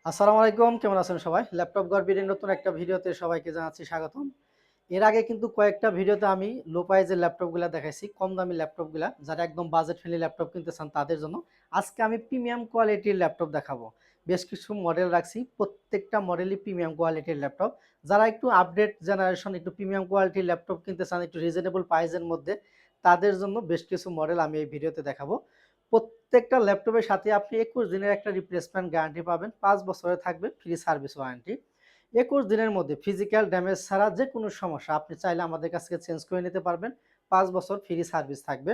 আসসালামু আলাইকুম, কেমন আছেন সবাই? ল্যাপটপ গড়বিডির নতুন একটা ভিডিওতে সবাইকে জানাচ্ছি স্বাগতম। এর আগে কিন্তু কয়েকটা ভিডিওতে আমি লো প্রাইজের ল্যাপটপগুলা দেখাইছি, কম দামি ল্যাপটপগুলা, যারা একদম বাজেট ফ্রেন্ডলি ল্যাপটপ কিনতে চান তাদের জন্য। আজকে আমি প্রিমিয়াম কোয়ালিটির ল্যাপটপ দেখাবো। বেশ কিছু মডেল রাখছি, প্রত্যেকটা মডেলই প্রিমিয়াম কোয়ালিটির ল্যাপটপ। যারা একটু আপডেট জেনারেশন, একটু প্রিমিয়াম কোয়ালিটির ল্যাপটপ কিনতে চান, একটু রিজনেবল প্রাইসের মধ্যে, তাদের জন্য বেশ কিছু মডেল আমি এই ভিডিওতে দেখাবো। প্রত্যেকটা ল্যাপটপের সাথে আপনি 21 দিনের একটা রিপ্লেসমেন্ট গ্যারান্টি পাবেন, 5 বছরের থাকবে ফ্রি সার্ভিস ওয়ারেন্টি। 21 দিনের মধ্যে ফিজিক্যাল ড্যামেজ ছাড়া যে কোনো সমস্যা আপনি চাইলে আমাদের কাছ থেকে চেঞ্জ করে নিতে পারবেন। 5 বছর ফ্রি সার্ভিস থাকবে।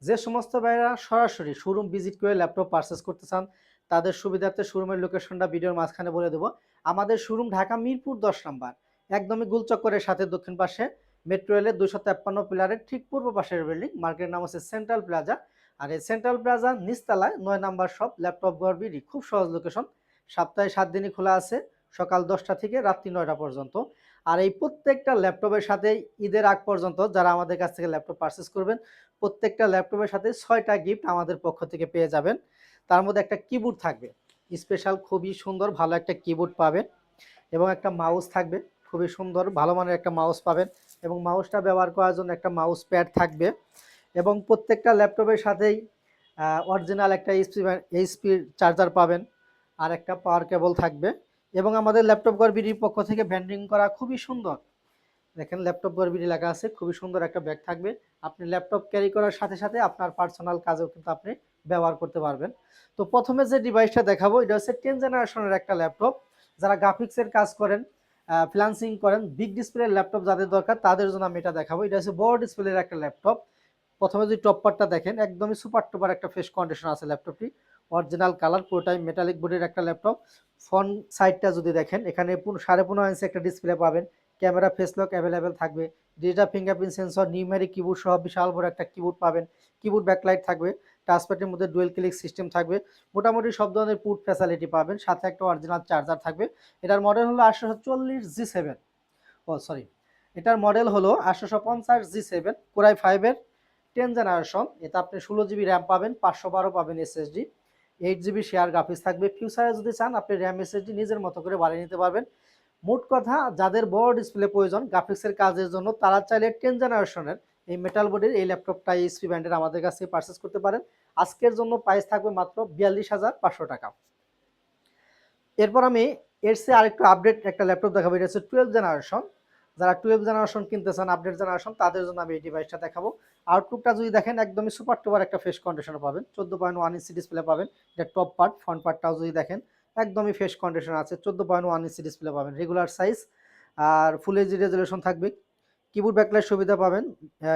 যে সমস্ত ভাইরা সরাসরি শোরুম ভিজিট করে ল্যাপটপ পারচেজ করতে চান, তাদের সুবিধার্থে শোরুমের লোকেশনটা ভিডিওর মাঝখানে বলে দেবো। আমাদের শোরুম ঢাকা মিরপুর 10 নম্বর, একদমই গুলচক্করের সাথে দক্ষিণ পাশে, মেট্রো রেলের 253 পিলারের ঠিক পূর্ব পাশের বিল্ডিং। মার্কেটের নাম হচ্ছে সেন্ট্রাল প্লাজা। আর এই সেন্ট্রাল প্লাজা নিচতলায় 9 নাম্বার শপ ল্যাপটপ গড়বিডি। খুব সহজ লোকেশন। সপ্তাহে 7 দিনই খোলা আছে, সকাল 10টা থেকে রাত্রি 9টা পর্যন্ত। আর এই প্রত্যেকটা ল্যাপটপের সাথে ঈদের আগ পর্যন্ত যারা আমাদের কাছ থেকে ল্যাপটপ পারচেজ করবেন, প্রত্যেকটা ল্যাপটপের সাথে 6টা গিফট আমাদের পক্ষ থেকে পেয়ে যাবেন। তার মধ্যে একটা কিবোর্ড থাকবে, স্পেশাল খুবই সুন্দর ভালো একটা কিবোর্ড পাবেন, এবং একটা মাউস থাকবে, খুবই সুন্দর ভালো মানের একটা মাউস পাবেন, এবং মাউসটা ব্যবহার করার জন্য একটা মাউস প্যাড থাকবে। এবং প্রত্যেকটা ল্যাপটপের সাথেই অরিজিনাল একটা এইচপির চার্জার পাবেন, আর একটা পাওয়ার কেবল থাকবে। এবং আমাদের ল্যাপটপ গড়বিডির পক্ষ থেকে ব্র্যান্ডিং করা খুবই সুন্দর, দেখেন ল্যাপটপ গড়বিডি লেখা আছে, খুবই সুন্দর একটা ব্যাগ থাকবে। আপনি ল্যাপটপ ক্যারি করার সাথে সাথে আপনার পার্সোনাল কাজেও কিন্তু আপনি ব্যবহার করতে পারবেন। তো প্রথমে যে ডিভাইসটা দেখাবো এটা হচ্ছে 10 জেনারেশনের একটা ল্যাপটপ। যারা গ্রাফিক্সের কাজ করেন, ফ্রিল্যান্সিং করেন, বিগ ডিসপ্লের ল্যাপটপ যাদের দরকার তাদের জন্য আমি এটা দেখাবো। এটা হচ্ছে বড় ডিসপ্লের একটা ল্যাপটপ। প্রথমে যদি টপ পার্টটা দেখেন, একদমই সুপার টুপার একটা ফ্রেশ কন্ডিশন আছে ল্যাপটপটি। অরিজিনাল কালার, পুরোটাই মেটালিক বডির একটা ল্যাপটপ। ফ্রন্ট সাইডটা যদি দেখেন, এখানে 15.5 ইঞ্চি একটা ডিসপ্লে পাবেন। ক্যামেরা ফেস লক অ্যাভেলেবেল থাকবে। Digital fingerprint sensor, numeric keyboard সহ বিশাল বড় একটা কিবোর্ড পাবেন। কিবোর্ড ব্যাকলাইট থাকবে। টাচপ্যাডের মধ্যে ডুয়েল ক্লিক সিস্টেম থাকবে। মোটামুটি সব ধরনের পুট ফ্যাসিলিটি পাবেন, সাথে একটা অরিজিনাল চার্জার থাকবে। এটার মডেল হলো 840G7। ও সরি, এটার মডেল হলো 850G7 কোরাই 5-এর 10 জেনারেশন। এটা আপনি 16 জিবি র্যাম পাবেন, 512 পাবেন এসএসডি, 8 জিবি শেয়ার গ্রাফিক্স থাকবে। ফিউচারে যদি চান আপনি র্যাম এসএসডি নিজের মতো করে বাড়িয়ে নিতে পারবেন। মোট কথা, যাদের বড় ডিসপ্লে প্রয়োজন গ্রাফিক্সের কাজের জন্য, তারা চাইলে 10 জেনারেশনের এই মেটাল বডির এই ল্যাপটপটা এইচপি ব্র্যান্ডের আমাদের কাছ থেকে পারচেস করতে পারেন। আজকের জন্য প্রাইস থাকবে মাত্র 42,500 টাকা। এরপর আমি এর চেয়ে আরেকটু আপডেট একটা ল্যাপটপ দেখাবো, এটা হচ্ছে 12 জেনারেশন। যারা 12 জেনারেশন কিনতে চান, আপডেট জেনারেশন, তাদের জন্য আমি এই ডিভাইসটা দেখাবো। আউটলুকটা যদি দেখেন, একদমই সুপার টুপার একটা ফ্রেশ কন্ডিশনে পাবেন। 14.1 ইঞ্চি ডিসপ্লে পাবেন। এটা টপ পার্ট, ফ্রন্ট পার্টটাও যদি দেখেন একদমই ফ্রেশ কন্ডিশন আছে। 14.1 ইঞ্চি ডিসপ্লে পাবেন, রেগুলার সাইজ, আর ফুল এইচডি রেজুলেশন থাকবে। কিবোর্ড ব্যাকলাইট সুবিধা পাবেন,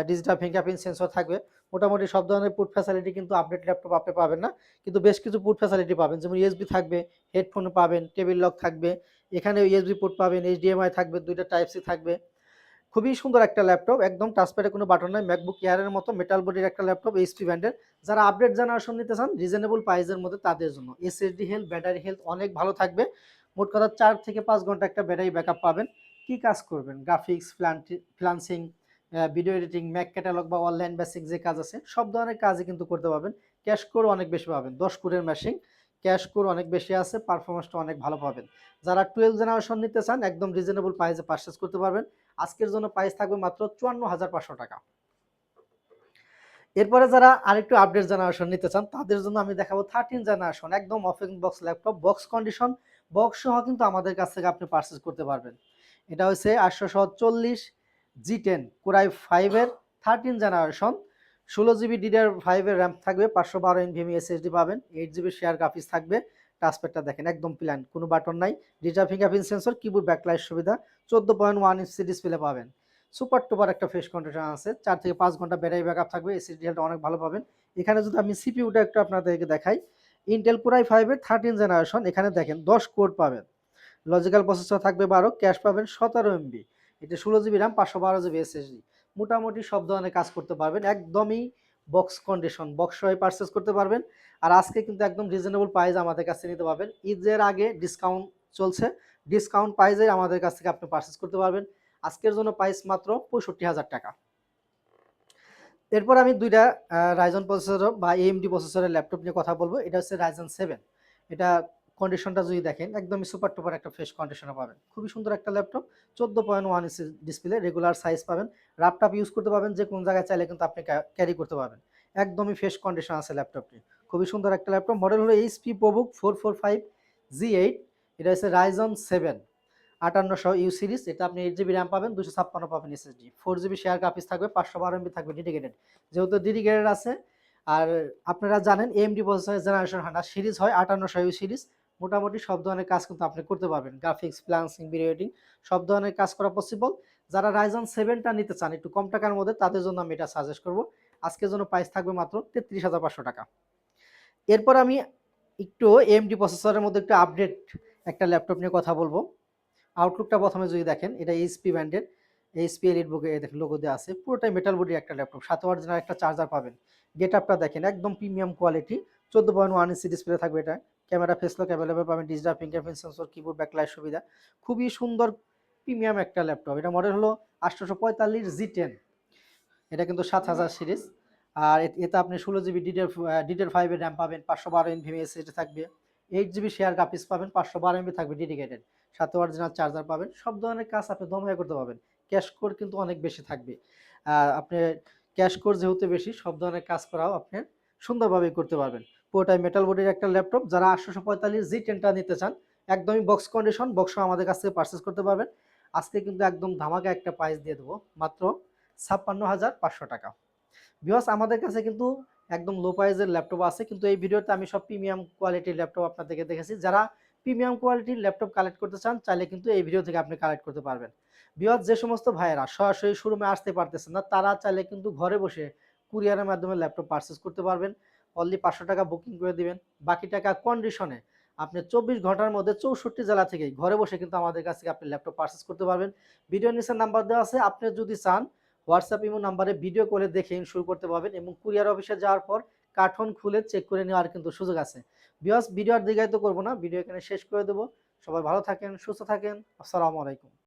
ডিজিটাল ফিঙ্গারপ্রিন্ট সেন্সর থাকবে। মোটামুটি সব ধরনের পুট ফ্যাসিলিটি কিন্তু আপডেট ল্যাপটপ আপনি পাবেন না, কিন্তু বেশ কিছু পুট ফ্যাসিলিটি পাবেন, যেমন ইউএসবি থাকবে, হেডফোন পাবেন, টেবিল লক থাকবে, এখানে ইউএসবি পোর্ট পাবেন, এইচডিএমআই থাকবে, দুইটা টাইপ সি থাকবে। খুবই সুন্দর একটা ল্যাপটপ, একদম টাচপ্যাডে কোনো বাটন নাই, ম্যাকবুক এয়ারের মতো মেটাল বডির একটা ল্যাপটপ এইচপি ব্র্যান্ডের। যারা আপডেট জেনারেশন নিতে চান রিজনেবল প্রাইসের মধ্যে, তাদের জন্য এসএসডি হেলথ, ব্যাটারি হেলথ অনেক ভালো থাকবে। মোট কথা 4 থেকে 5 ঘন্টা একটা ব্যাটারি ব্যাকআপ পাবেন। কি কাজ করবেন, graphics, freelancing, video editing, Mac catalogue বা অনলাইন বেসিক যে কাজ আছে সব ধরনের কাজই কিন্তু করতে পারবেন। ক্যাশ কোর অনেক বেশি পাবেন, 10 কোরের মেশিন, ক্যাশ কোর অনেক বেশি আছে, পারফরমেন্সটা অনেক ভালো পাবেন। যারা 12 জেনারেশন নিতে চান একদম রিজনেবল প্রাইসে পারচেজ করতে পারবেন। আজকের জন্য প্রাইস থাকবে মাত্র 54,500 টাকা। এরপরে যারা আরেকটু আপডেট জেনারেশন নিতে চান, তাদের জন্য আমি দেখাবো 13 জেনারেশন, একদম open box laptop, box condition, box সহ কিন্তু আমাদের কাছ থেকে আপনি পারচেজ করতে পারবেন। এটা হচ্ছে 847G10 কোরাই 5-এর 13 জেনারেশন। 16 জিবি DDR5-এর র্যাম থাকবে, 512 NVMe SSD পাবেন, 8 জিবি শেয়ার গ্রাফিক্স থাকবে। টাচপ্যাডটা দেখেন একদম প্ল্যান, কোনো বাটন নাই, digital fingerprint sensor, keyboard backlight সুবিধা, 14.1 ইঞ্চি ডিসপ্লে পাবেন। সুপার টুপার একটা ফ্রেশ কন্ডিশন আছে, 4 থেকে 5 ঘন্টা ব্যাটারি ব্যাকআপ থাকবে, এসএসডি হেলথ অনেক ভালো পাবেন। এখানে যদি আমি সিপিইউটা একটু আপনাদেরকে দেখাই, ইন্টেল কোর i5-এর 13 জেনারেশন, এখানে দেখেন 10 কোর পাবেন, লজিক্যাল প্রসেসর থাকবে 12, ক্যাশ পাবেন 17 MB, এটা 16 জিবি র্যাম, 512 জিবি এসএসডি। মোটামুটি সব ধরনের কাজ করতে পারবেন, একদমই বক্স কন্ডিশন, বক্স সহ পারচেজ করতে পারবেন। আর আজকে কিন্তু একদম রিজনেবল প্রাইস আমাদের কাছে নিতে পারবেন। ঈদের আগে ডিসকাউন্ট চলছে, ডিসকাউন্ট প্রাইসে আমাদের কাছ থেকে আপনি পারচেজ করতে পারবেন। আজকের জন্য প্রাইস মাত্র 65,000 টাকা। এরপর আমি দুইটা রাইজন প্রসেসর বা এএমডি প্রসেসরের ল্যাপটপ নিয়ে কথা বলবো। এটা হচ্ছে রাইজন 7, এটা কন্ডিশনটা যদি দেখেন একদমই সুপার টুপার একটা ফ্রেশ কন্ডিশনে পাবেন। খুবই সুন্দর একটা laptop, 14.1 inch display, regular size পাবেন, ল্যাপটপ ইউজ করতে পারবেন, যে কোনো জায়গায় চাইলে কিন্তু আপনি ক্যারি করতে পারবেন। একদমই ফ্রেশ কন্ডিশন আছে ল্যাপটপটি। খুবই সুন্দর একটা ল্যাপটপ, মডেল হলো এইচপি প্রোবুক 445G8, এটা হচ্ছে রাইজন 7 5800 ইউ সিরিজ। এটা আপনি 8 জিবি র্যাম পাবেন, 256 পাবেন এসএসডি, 4 জিবি শেয়ার গ্রাফিক্স থাকবে, 512 এমবি থাকবে ডেডিকেটেড। যেহেতু ডেডিকেটেড আছে, আর আপনারা জানেন এএমডি প্রসেসরের জেনারেশন হয় না, সিরিজ হয় 5800 ইউ সিরিজ। মোটামুটি সব ধরনের কাজ কিন্তু আপনি করতে পারবেন, গ্রাফিক্স, প্লান্সিং, ভিডিও এডিটিং সব ধরনের কাজ করা পসিবল। যারা রাইজন 7টা নিতে চান একটু কম টাকার মধ্যে, তাদের জন্য আমি এটা সাজেস্ট করব। আজকের জন্য প্রাইস থাকবে মাত্র 33,500 টাকা। এরপর আমি একটু এএমডি প্রসেসরের মধ্যে একটু আপডেট একটা ল্যাপটপ নিয়ে কথা বলবো। আউটলুকটা প্রথমে যদি দেখেন, এটা এইচপি ব্র্যান্ডের, এইচপি এলিট বুকে দেখেন লোগো দেওয়া আছে, পুরোটাই মেটাল বডির একটা ল্যাপটপ, সাথে অরিজিনাল একটা চার্জার পাবেন। গেটআপটা দেখেন একদম প্রিমিয়াম কোয়ালিটি, 14.1 ইঞ্চি ডিসপ্লে থাকবে এটা, ক্যামেরা ফেস লক অ্যাভেলেবল পাবেন, digital fingerprint sensor, keyboard backlight সুবিধা। খুবই সুন্দর প্রিমিয়াম একটা ল্যাপটপ। এটা মডেল হলো 845G10, এটা কিন্তু 7000 সিরিজ। আর এতে আপনি 16 জিবি DDR5 এর র্যাম পাবেন, 512 এমবি এসএসডি থাকবে, 8 জিবি শেয়ার গ্রাফিক্স পাবেন, 512 এমবি থাকবে ডেডিকেটেড, সাথে অরিজিনাল চার্জার পাবেন। সব ধরনের কাজ আপনি দমে করতে পারবেন। ক্যাশ কোর কিন্তু অনেক বেশি থাকবে, আপনি ক্যাশ কোর যেহেতু বেশি, সব ধরনের কাজ করাও আপনি সুন্দরভাবে করতে পারবেন। পুরোটাই মেটাল বডির একটা ল্যাপটপ। যারা 845G10টা নিতে চান, একদমই বক্স কন্ডিশন, বক্স আমাদের কাছ থেকে পারচেস করতে পারবেন। আজকে কিন্তু একদম ধামাকা একটা প্রাইস দিয়ে দেবো, মাত্র 56,500 টাকা। ভিউয়ার্স, আমাদের কাছে কিন্তু একদম লো প্রাইসের ল্যাপটপ আছে, কিন্তু এই ভিডিওতে আমি সব প্রিমিয়াম কোয়ালিটির ল্যাপটপ আপনাদেরকে দেখেছি। যারা প্রিমিয়াম কোয়ালিটির ল্যাপটপ কালেক্ট করতে চান, চাইলে কিন্তু এই ভিডিও থেকে আপনি কালেক্ট করতে পারবেন। ভিউয়ার্স, যে সমস্ত ভাইয়েরা সরাসরি শোরুমে আসতে পারতেছেন না, তারা চাইলে কিন্তু ঘরে বসে কুরিয়ারের মাধ্যমে ল্যাপটপ পারচেস করতে পারবেন। অনলি 500 টাকা বুকিং করে দিবেন, বাকি টাকা কন্ডিশনে আপনি 24 ঘন্টার মধ্যে 64 জেলা থেকেই ঘরে বসে কিন্তু আমাদের কাছ থেকে আপনি ল্যাপটপ পারচেস করতে পারবেন। ভিডিও নিচে নাম্বার দেওয়া আছে, আপনি যদি চান হোয়াটসঅ্যাপ ইমো নাম্বারে ভিডিও কলে দেখে শুরু করতে পারবেন, এবং কুরিয়ার অফিসে যাওয়ার পর কার্টন খুলে চেক করে নেওয়ার কিন্তু সুযোগ আছে। ভিউয়ার্স, ভিডিও আর দীর্ঘায়িত করব না, ভিডিও এখানে শেষ করে দেবো। সবাই ভালো থাকেন, সুস্থ থাকেন, আসসালামু আলাইকুম।